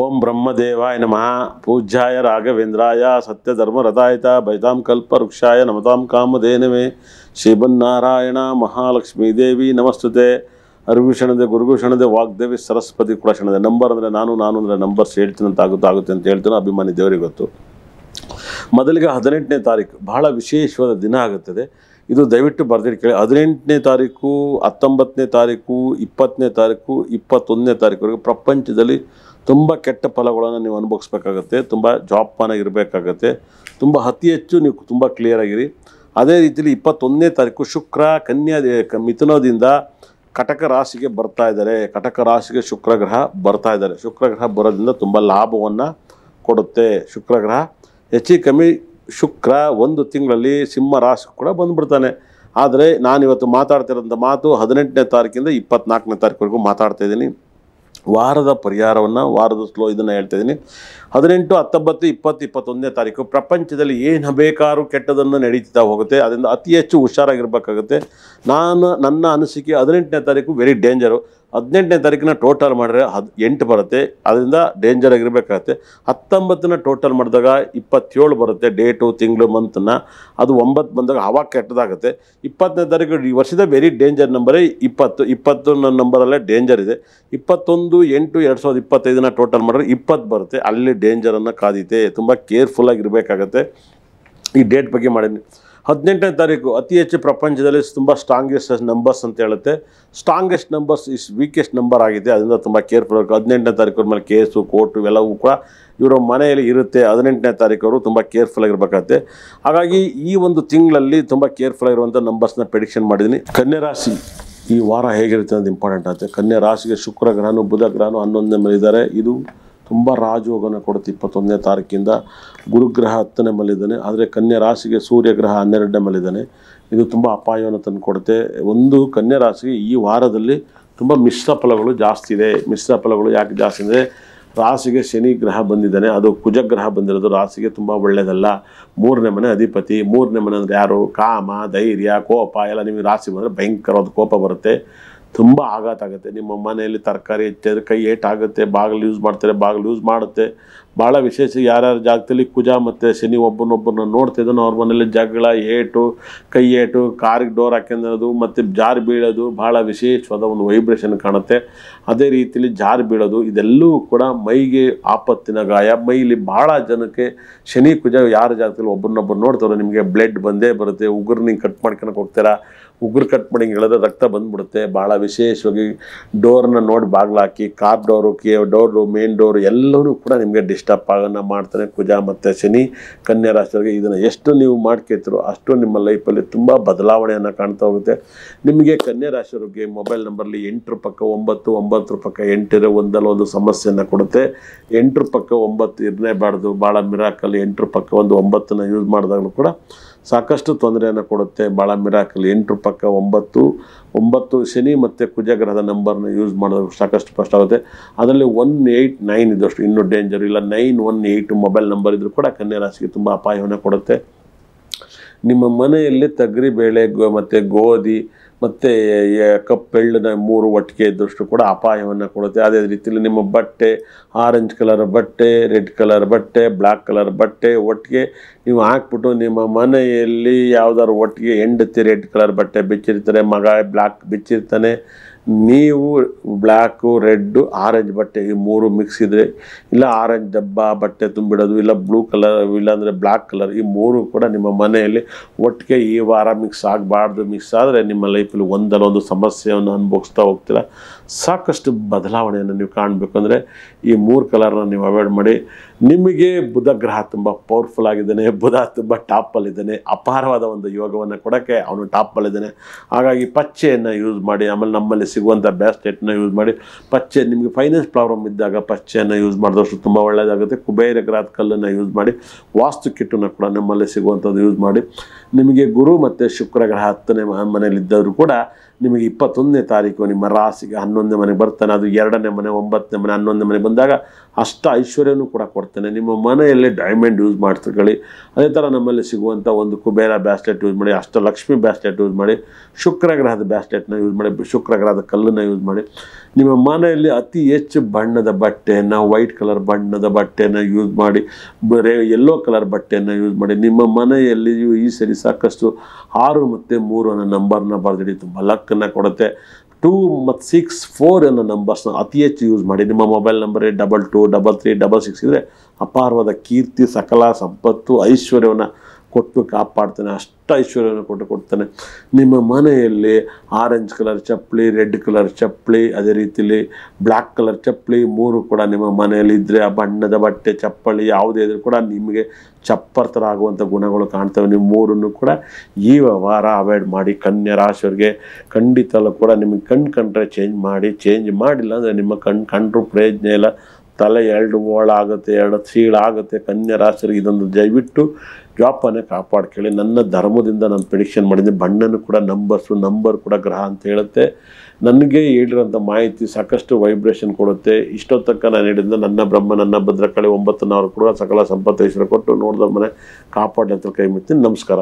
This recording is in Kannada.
ಓಂ ಬ್ರಹ್ಮದೇವಾಯ ನಮಃ ಪೂಜ್ಯಾಯ ರಾಘವೇಂದ್ರಾಯ ಸತ್ಯಧರ್ಮರಥಾಯತ ಭಜತಾಂ ಕಲ್ಪವೃಕ್ಷಾಯ ನಮತಾಂ ಕಾಮಧೇನವೇ ಶ್ರೀಮನ್ನಾರಾಯಣ ಮಹಾಲಕ್ಷ್ಮೀ ದೇವಿ ನಮಸ್ತುತೆ ಅರ್ವಿಷಣದೆ ಗುರುಗುಷಣದೆ ವಾಗ್ದೇವಿ ಸರಸ್ವತಿ ಕೂಡ ಕ್ಷಣದೆ ನಂಬರ್ ಅಂದರೆ ನಾನು ಅಂದರೆ ನಂಬರ್ಸ್ ಹೇಳ್ತೀನಿ ಅಂತ ಆಗುತ್ತೆ ಅಂತ ಹೇಳ್ತೀನಿ. ಅಭಿಮಾನಿ ದೇವರಿಗೆ ಗೊತ್ತು. ಮೊದಲಿಗೆ 18ನೇ ತಾರೀಕು ಬಹಳ ವಿಶೇಷವಾದ ದಿನ ಆಗುತ್ತದೆ. ಇದು ದಯವಿಟ್ಟು ಬರೆದಿಟ್ಟು ಕೇಳಿ. 18ನೇ ತಾರೀಕು, 19ನೇ ತಾರೀಕು, 20ನೇ ತಾರೀಕು, 21ನೇ ತಾರೀಕುವರೆಗೂ ಪ್ರಪಂಚದಲ್ಲಿ ತುಂಬ ಕೆಟ್ಟ ಫಲಗಳನ್ನು ನೀವು ಅನುಭವಿಸ್ಬೇಕಾಗತ್ತೆ. ತುಂಬ ಜವಾಬ್ದಾರಿಯಾಗಿರಬೇಕಾಗತ್ತೆ. ತುಂಬ ಅತಿ ಹೆಚ್ಚು ನೀವು ತುಂಬ ಕ್ಲಿಯರಾಗಿರಿ. ಅದೇ ರೀತಿಯಲ್ಲಿ 21ನೇ ತಾರೀಕು ಶುಕ್ರ ಮಿಥುನದಿಂದ ಕಟಕ ರಾಶಿಗೆ ಬರ್ತಾ ಇದ್ದಾರೆ. ಕಟಕ ರಾಶಿಗೆ ಶುಕ್ರ ಗ್ರಹ ಬರ್ತಾ ಇದ್ದಾರೆ. ಶುಕ್ರ ಗ್ರಹ ಬರೋದ್ರಿಂದ ತುಂಬ ಲಾಭವನ್ನು ಕೊಡುತ್ತೆ. ಶುಕ್ರ ಗ್ರಹ ಹೆಚ್ಚು ಕಮ್ಮಿ ಶುಕ್ರ ಒಂದು ತಿಂಗಳಲ್ಲಿ ಸಿಂಹ ರಾಶಿ ಕೂಡ ಬಂದುಬಿಡ್ತಾನೆ. ಆದರೆ ನಾನಿವತ್ತು ಮಾತಾಡ್ತಿರೋಂಥ ಮಾತು 18ನೇ ತಾರೀಕಿಂದ 24ನೇ ತಾರೀಕುವರೆಗೂ ಮಾತಾಡ್ತಾ ಇದ್ದೀನಿ. ವಾರದ ಪರಿಹಾರವನ್ನು ವಾರದ ಇದನ್ನು ಹೇಳ್ತಾ ಇದ್ದೀನಿ. 18, 19, 20, 21ನೇ ತಾರೀಕು ಪ್ರಪಂಚದಲ್ಲಿ ಏನು ಬೇಕಾದ್ರೂ ಕೆಟ್ಟದನ್ನು ನಡೀತಾ ಹೋಗುತ್ತೆ. ಅದರಿಂದ ಅತಿ ಹೆಚ್ಚು ಹುಷಾರಾಗಿರ್ಬೇಕಾಗುತ್ತೆ. ನನ್ನ ಅನಿಸಿಕೆ 18ನೇ ತಾರೀಕು ವೆರಿ ಡೇಂಜರು. 18ನೇ ತಾರೀಕಿನ ಟೋಟಲ್ ಮಾಡಿದ್ರೆ 8 ಬರುತ್ತೆ. ಅದರಿಂದ ಡೇಂಜರ್ ಆಗಿರಬೇಕಾಗತ್ತೆ. 19ನ ಟೋಟಲ್ ಮಾಡಿದಾಗ 27 ಬರುತ್ತೆ. ಡೇಟು, ತಿಂಗಳು, ಮಂತನ್ನು. ಅದು 9 ಬಂದಾಗ ಆವಾಗ ಕೆಟ್ಟದಾಗುತ್ತೆ. 20ನೇ ತಾರೀಕು ಈ ವರ್ಷದ ವೆರಿ ಡೇಂಜರ್ ನಂಬರೇ 20 ನಂಬರಲ್ಲೇ ಡೇಂಜರ್ ಇದೆ. 21/8/2025ನ ಟೋಟಲ್ ಮಾಡಿದ್ರೆ 20 ಬರುತ್ತೆ. ಅಲ್ಲಿ ಡೇಂಜರನ್ನು ಕಾದಿದೆ. ತುಂಬ ಕೇರ್ಫುಲ್ಲಾಗಿರಬೇಕಾಗತ್ತೆ. ಈ ಡೇಟ್ ಬಗ್ಗೆ ಮಾಡಿದ್ದೀನಿ. 18ನೇ ತಾರೀಕು ಅತಿ ಹೆಚ್ಚು ಪ್ರಪಂಚದಲ್ಲಿ ತುಂಬ ಸ್ಟ್ರಾಂಗೆಸ್ಟ್ ನಂಬರ್ಸ್ ಅಂತ ಹೇಳುತ್ತೆ. Strongest numbers is weakest number ಆಗಿದೆ. ಅದರಿಂದ ತುಂಬ ಕೇರ್ಫುಲ್ ಆಗಿ 18ನೇ ತಾರೀಕು ಮೇಲೆ ಕೇಸು, ಕೋರ್ಟು ಇವೆಲ್ಲವೂ ಕೂಡ ಇವರ ಮನೆಯಲ್ಲಿ ಇರುತ್ತೆ. 18ನೇ ತಾರೀಕವರು ತುಂಬ ಕೇರ್ಫುಲ್ ಆಗಿರಬೇಕಾಗತ್ತೆ. ಹಾಗಾಗಿ ಈ ಒಂದು ತಿಂಗಳಲ್ಲಿ ತುಂಬ ಕೇರ್ಫುಲ್ ಆಗಿರುವಂಥ ನಂಬರ್ಸ್ನ ಪ್ರೆಡಿಕ್ಷನ್ ಮಾಡಿದ್ದೀನಿ. ಕನ್ಯಾ ರಾಶಿ ಈ ವಾರ ಹೇಗಿರುತ್ತೆ ಅನ್ನೋದು ಇಂಪಾರ್ಟೆಂಟ್ ಆಗುತ್ತೆ. ಕನ್ಯಾ ರಾಶಿಗೆ ಶುಕ್ರ ಗ್ರಹನು ಬುಧ ಗ್ರಹನು 11ನೇ ಮೇಲೆ ಇದ್ದಾರೆ. ಇದು ತುಂಬ ರಾಜಯೋಗನ ಕೊಡುತ್ತೆ. 21ನೇ ತಾರೀಕಿಂದ ಗುರುಗ್ರಹ 10ನೇ ಮೇಲಿದ್ದಾನೆ. ಆದರೆ ಕನ್ಯಾ ರಾಶಿಗೆ ಸೂರ್ಯಗ್ರಹ 12ನೇ ಮೇಲಿದ್ದಾನೆ. ಇದು ತುಂಬ ಅಪಾಯವನ್ನು ತಂದು ಕೊಡುತ್ತೆ. ಒಂದು ಕನ್ಯಾ ರಾಶಿಗೆ ಈ ವಾರದಲ್ಲಿ ತುಂಬ ಮಿಶ್ರ ಫಲಗಳು ಜಾಸ್ತಿ ಇದೆ. ಮಿಶ್ರ ಫಲಗಳು ಯಾಕೆ ಜಾಸ್ತಿ ಅಂದರೆ ರಾಶಿಗೆ ಶನಿ ಗ್ರಹ ಬಂದಿದ್ದಾನೆ. ಅದು ಕುಜಗ್ರಹ ಬಂದಿರೋದು ರಾಶಿಗೆ ತುಂಬ ಒಳ್ಳೆಯದಲ್ಲ. 3ನೇ ಮನೆ ಅಧಿಪತಿ. 3ನೇ ಮನೆ ಅಂದರೆ ಯಾರು? ಕಾಮ, ಧೈರ್ಯ, ಕೋಪ ಎಲ್ಲ ನಿಮಗೆ ರಾಶಿ ಬಂದರೆ ಭಯಂಕರವಾದ ಕೋಪ ಬರುತ್ತೆ. ತುಂಬ ಆಘಾತ ಆಗುತ್ತೆ. ನಿಮ್ಮ ಮನೆಯಲ್ಲಿ ತರಕಾರಿ ಹೆಚ್ಚಿದ್ರೆ ಕೈ ಏಟಾಗುತ್ತೆ. ಬಾಗಿಲು ಯೂಸ್ ಮಾಡ್ತಾರೆ, ಬಾಗಿಲು ಯೂಸ್ ಮಾಡುತ್ತೆ. ಭಾಳ ವಿಶೇಷ ಯಾರ್ಯಾರ ಜಾಗದಲ್ಲಿ ಕುಜ ಮತ್ತು ಶನಿ ಒಬ್ಬರನ್ನೊಬ್ಬರನ್ನ ನೋಡ್ತಿದ್ದಾನೋ ಅವ್ರ ಮನೇಲಿ ಜಗಳ, ಏಟು, ಕೈ ಏಟು, ಕಾರಿಗೆ ಡೋರ್ ಹಾಕ್ಯಂದು ಮತ್ತು ಜಾರಿ ಬೀಳೋದು ಭಾಳ ವಿಶೇಷವಾದ ಒಂದು ವೈಬ್ರೇಷನ್ ಕಾಣುತ್ತೆ. ಅದೇ ರೀತಿಯಲ್ಲಿ ಜಾರಿ ಬೀಳೋದು ಇದೆಲ್ಲವೂ ಕೂಡ ಮೈಗೆ ಆಪತ್ತಿನ ಗಾಯ. ಮೈಲಿ ಭಾಳ ಜನಕ್ಕೆ ಶನಿ ಕುಜ ಯಾರ ಜಾಗದಲ್ಲಿ ಒಬ್ಬರನ್ನೊಬ್ಬರು ನೋಡ್ತಾರೋ ನಿಮಗೆ ಬ್ಲಡ್ ಬಂದೇ ಬರುತ್ತೆ. ಉಗುರು ನೀವು ಕಟ್ ಮಾಡ್ಕೊಳಕ್ಕೆ ಹೋಗ್ತೀರಾ, ಉಗುರು ಕಟ್ ಮಾಡಿ ಹೇಳಿದ್ರೆ ರಕ್ತ ಬಂದ್ಬಿಡುತ್ತೆ. ಭಾಳ ವಿಶೇಷವಾಗಿ ಡೋರ್ನ ನೋಡಿ ಬಾಗಿಲು ಹಾಕಿ, car door, door, main door ಎಲ್ಲವೂ ಕೂಡ ನಿಮಗೆ ಡಿಸ್ಟರ್ಬ್ ಮಾಡ್ತಾನೆ ಕುಜ ಮತ್ತು ಶನಿ. ಕನ್ಯಾ ರಾಶಿಯವರಿಗೆ ಇದನ್ನು ಎಷ್ಟು ನೀವು ಮಾಡ್ಕೊಳ್ತೀರೋ ಅಷ್ಟು ನಿಮ್ಮ ಲೈಫಲ್ಲಿ ತುಂಬ ಬದಲಾವಣೆಯನ್ನು ಕಾಣ್ತಾ ಹೋಗುತ್ತೆ. ನಿಮಗೆ ಕನ್ಯಾ ರಾಶಿಯವರಿಗೆ ಮೊಬೈಲ್ ನಂಬರ್ಲಿ 8 ಪಕ್ಕ 9, 9 ಪಕ್ಕ 8 ಇರೋ ಒಂದು ಸಮಸ್ಯೆಯನ್ನು ಕೊಡುತ್ತೆ. 8 ಪಕ್ಕ 9 ಇರಲೇಬಾರ್ದು. ಭಾಳ ಮಿರಾಕಲ್. 8 ಪಕ್ಕ 9ನ ಯೂಸ್ ಮಾಡಿದಾಗಲೂ ಕೂಡ ಸಾಕಷ್ಟು ತೊಂದರೆಯನ್ನು ಕೊಡುತ್ತೆ. ಭಾಳ ಮಿರಾಕಲ್. 8 ಪಕ್ಕ 9 ಶನಿ ಮತ್ತು ಕುಜಗ್ರಹದ ನಂಬರ್ನ ಯೂಸ್ ಮಾಡೋದು ಸಾಕಷ್ಟು ಕಷ್ಟ ಆಗುತ್ತೆ. ಅದರಲ್ಲಿ 189 ಇದ್ದಷ್ಟು ಇನ್ನೂ ಡೇಂಜರ್. ಇಲ್ಲ 918 ಮೊಬೈಲ್ ನಂಬರ್ ಇದ್ದರೂ ಕೂಡ ಕನ್ಯಾ ರಾಶಿಗೆ ತುಂಬ ಅಪಾಯವನ್ನು ಕೊಡುತ್ತೆ. ನಿಮ್ಮ ಮನೆಯಲ್ಲಿ ತೊಗರಿಬೇಳೆ ಮತ್ತು ಗೋಧಿ ಮತ್ತು ಕಪ್ಪೆಳ್ಳನ 3 ಒಟ್ಟಿಗೆ ಇದ್ದಷ್ಟು ಕೂಡ ಅಪಾಯವನ್ನು ಕೊಡುತ್ತೆ. ಅದೇ ರೀತಿಯಲ್ಲಿ ನಿಮ್ಮ ಬಟ್ಟೆ, ಆರೆಂಜ್ ಕಲರ್ ಬಟ್ಟೆ, ರೆಡ್ ಕಲರ್ ಬಟ್ಟೆ, ಬ್ಲ್ಯಾಕ್ ಕಲರ್ ಬಟ್ಟೆ ಒಟ್ಟಿಗೆ ನೀವು ಹಾಕ್ಬಿಟ್ಟು ನಿಮ್ಮ ಮನೆಯಲ್ಲಿ ಯಾವುದಾದ್ರು ಒಟ್ಟಿಗೆ ಹೆಂಡತಿ ರೆಡ್ ಕಲರ್ ಬಟ್ಟೆ ಬಿಚ್ಚಿರ್ತಾರೆ, ಮಗ ಬ್ಲ್ಯಾಕ್ ಬಿಚ್ಚಿರ್ತಾನೆ, ನೀವು ಬ್ಲ್ಯಾಕು, ರೆಡ್ಡು, ಆರೆಂಜ್ ಬಟ್ಟೆ ಈ 3 ಮಿಕ್ಸ್ ಇದ್ದರೆ, ಇಲ್ಲ ಆರೆಂಜ್ ಡಬ್ಬ ಬಟ್ಟೆ ತುಂಬಿಡೋದು, ಇಲ್ಲ ಬ್ಲೂ ಕಲರ್, ಇಲ್ಲಾಂದರೆ ಬ್ಲ್ಯಾಕ್ ಕಲರ್, ಈ 3 ಕೂಡ ನಿಮ್ಮ ಮನೆಯಲ್ಲಿ ಒಟ್ಟಿಗೆ ಈ ವಾರ ಮಿಕ್ಸ್ ಆಗಬಾರ್ದು. ಮಿಕ್ಸ್ ಆದರೆ ನಿಮ್ಮ ಲೈಫಲ್ಲಿ ಒಂದಲ್ಲೊಂದು ಸಮಸ್ಯೆಯನ್ನು ಅನುಭವಿಸ್ತಾ ಹೋಗ್ತೀರ. ಸಾಕಷ್ಟು ಬದಲಾವಣೆಯನ್ನು ನೀವು ಕಾಣಬೇಕಂದ್ರೆ ಈ 3 ಕಲರ್ನ ನೀವು ಅವಾಯ್ಡ್ ಮಾಡಿ. ನಿಮಗೆ ಬುಧ ಗ್ರಹ ತುಂಬ ಪವರ್ಫುಲ್ ಆಗಿದ್ದಾನೆ. ಬುಧ ತುಂಬ ಟಾಪಲ್ಲಿದ್ದಾನೆ. ಅಪಾರವಾದ ಒಂದು ಯೋಗವನ್ನು ಕೊಡೋಕ್ಕೆ ಅವನು ಟಾಪಲ್ಲಿದ್ದಾನೆ. ಹಾಗಾಗಿ ಪಚ್ಚೆಯನ್ನು ಯೂಸ್ ಮಾಡಿ. ಆಮೇಲೆ ನಮ್ಮಲ್ಲಿ ಸಿಗುವಂಥ ಬ್ಯಾಸ್ಕೆಟ್ನ ಯೂಸ್ ಮಾಡಿ. ಪಚ್ಚೆ ನಿಮಗೆ ಫೈನಾನ್ಸ್ ಪ್ರಾಬ್ಲಮ್ ಇದ್ದಾಗ ಪಚ್ಚೆಯನ್ನು ಯೂಸ್ ಮಾಡಿದಷ್ಟು ತುಂಬ ಒಳ್ಳೆಯದಾಗುತ್ತೆ. ಕುಬೇರ ಗ್ರಹದ ಕಲ್ಲನ್ನು ಯೂಸ್ ಮಾಡಿ. ವಾಸ್ತು ಕಿಟ್ಟನ್ನು ಕೂಡ ನಮ್ಮಲ್ಲಿ ಸಿಗುವಂಥದ್ದು ಯೂಸ್ ಮಾಡಿ. ನಿಮಗೆ ಗುರು ಮತ್ತು ಶುಕ್ರ ಗ್ರಹ 10ನೇ ಮನೆಯಲ್ಲಿದ್ದರೂ ಕೂಡ ನಿಮಗೆ 21ನೇ ತಾರೀಕು ನಿಮ್ಮ ರಾಶಿಗೆ 11ನೇ ಮನೆಗೆ ಬರ್ತಾನೆ. ಅದು 2ನೇ ಮನೆ, 9ನೇ ಮನೆ, 11ನೇ ಮನೆ ಬಂದಾಗ ಅಷ್ಟ ಐಶ್ವರ್ಯನೂ ಕೂಡ ಕೊಡ್ತಾನೆ. ನಿಮ್ಮ ಮನೆಯಲ್ಲಿ ಡೈಮಂಡ್ ಯೂಸ್ ಮಾಡ್ಕೊಳ್ಳಿ. ಅದೇ ಥರ ನಮ್ಮಲ್ಲಿ ಸಿಗುವಂಥ ಒಂದು ಕುಬೇರ ಬ್ಯಾಸ್ಲೆಟ್ ಯೂಸ್ ಮಾಡಿ, ಅಷ್ಟಲಕ್ಷ್ಮಿ ಬ್ಯಾಸ್ಲೆಟ್ ಯೂಸ್ ಮಾಡಿ, ಶುಕ್ರ ಗ್ರಹದ ಬ್ಯಾಸ್ಲೆಟ್ನ ಯೂಸ್ ಮಾಡಿ, ಶುಕ್ರ ಗ್ರಹದ ಕಲ್ಲನ್ನು ಯೂಸ್ ಮಾಡಿ. ನಿಮ್ಮ ಮನೆಯಲ್ಲಿ ಅತಿ ಹೆಚ್ಚು ಬಣ್ಣದ ಬಟ್ಟೆಯನ್ನು, ವೈಟ್ ಕಲರ್ ಬಣ್ಣದ ಬಟ್ಟೆಯನ್ನು ಯೂಸ್ ಮಾಡಿ, ಯೆಲ್ಲೋ ಕಲರ್ ಬಟ್ಟೆಯನ್ನು ಯೂಸ್ ಮಾಡಿ. ನಿಮ್ಮ ಮನೆಯಲ್ಲಿಯೂ ಈ ಸರಿ ಸಾಕಷ್ಟು 6 ಮತ್ತು 3 ಅನ್ನೋ ನಂಬರ್ನ ಬರೆದಿಡಿ, ತುಂಬ ಲಕ್ಕನ್ನು ಕೊಡುತ್ತೆ. 2 ಮತ್ತು 6, 4 ಅನ್ನೋ ನಂಬರ್ಸ್ನ ಅತಿ ಹೆಚ್ಚು ಯೂಸ್ ಮಾಡಿ. ನಿಮ್ಮ ಮೊಬೈಲ್ ನಂಬರ್ 22 33 66 ಇದ್ದರೆ ಅಪಾರವಾದ ಕೀರ್ತಿ, ಸಕಲ ಸಂಪತ್ತು, ಐಶ್ವರ್ಯವನ್ನು ಕೊಟ್ಟು ಕಾಪಾಡ್ತಾನೆ. ಅಷ್ಟ ಐಶ್ವರ್ಯವನ್ನು ಕೊಡ್ತಾನೆ. ನಿಮ್ಮ ಮನೆಯಲ್ಲಿ ಆರೆಂಜ್ ಕಲರ್ ಚಪ್ಪಲಿ, ರೆಡ್ ಕಲರ್ ಚಪ್ಪಲಿ, ಅದೇ ರೀತಿಯಲ್ಲಿ ಬ್ಲ್ಯಾಕ್ ಕಲರ್ ಚಪ್ಪಲಿ 3 ಕೂಡ ನಿಮ್ಮ ಮನೆಯಲ್ಲಿ ಇದ್ದರೆ, ಆ ಬಣ್ಣದ ಬಟ್ಟೆ ಚಪ್ಪಲಿ ಯಾವುದೇ ಇದ್ರೂ ಕೂಡ ನಿಮಗೆ ಚಪ್ಪರ್ ಥರ ಆಗುವಂಥ ಗುಣಗಳು ಕಾಣ್ತವೆ. ನೀವು 3 ಕೂಡ ಈ ವಾರ ಅವಾಯ್ಡ್ ಮಾಡಿ. ಕನ್ಯಾ ರಾಶಿಯವರಿಗೆ ಖಂಡಿತಲ್ಲೂ ಕೂಡ ನಿಮಗೆ ಕಂಡ್ರೆ ಚೇಂಜ್ ಮಾಡಿಲ್ಲ ಅಂದರೆ ನಿಮ್ಮ ಕಂಡ್ರೂ ಪ್ರಯೋಜನ ಇಲ್ಲ. ತಲೆ 2 ಓಳಾಗುತ್ತೆ, 2 ಸೀಳಾಗುತ್ತೆ. ಕನ್ಯಾ ರಾಶಿಯವರಿಗೆ ಇದೊಂದು ದಯವಿಟ್ಟು ಜಾಪನ್ನೇ ಕಾಪಾಡ್ಕೊಳ್ಳಿ. ನನ್ನ ಧರ್ಮದಿಂದ ನಾನು ಪ್ರಿಡಿಕ್ಷನ್ ಮಾಡಿದ್ದೆ. ಬಣ್ಣನೂ ಕೂಡ ನಂಬರ್ ಕೂಡ ಗ್ರಹ ಅಂತ ಹೇಳುತ್ತೆ. ನನಗೆ ಹೇಳಿರೋಂಥ ಮಾಹಿತಿ ಸಾಕಷ್ಟು ವೈಬ್ರೇಷನ್ ಕೊಡುತ್ತೆ. ಇಷ್ಟೊತ್ತಕ್ಕ ನಾನು ಹೇಳಿದ್ದ ನನ್ನ ಬ್ರಹ್ಮ ನನ್ನ ಭದ್ರಕಾಳಿ 9 ಕೂಡ ಸಕಲ ಸಂಪತ್ತು ಐಶ್ವರ್ಯ ಕೊಟ್ಟು ನೋಡಿದ ಮನೆ ಕಾಪಾಡಲಿ ಅಂತ ಕೈ ಮುಗ್ತೀನಿ. ನಮಸ್ಕಾರ.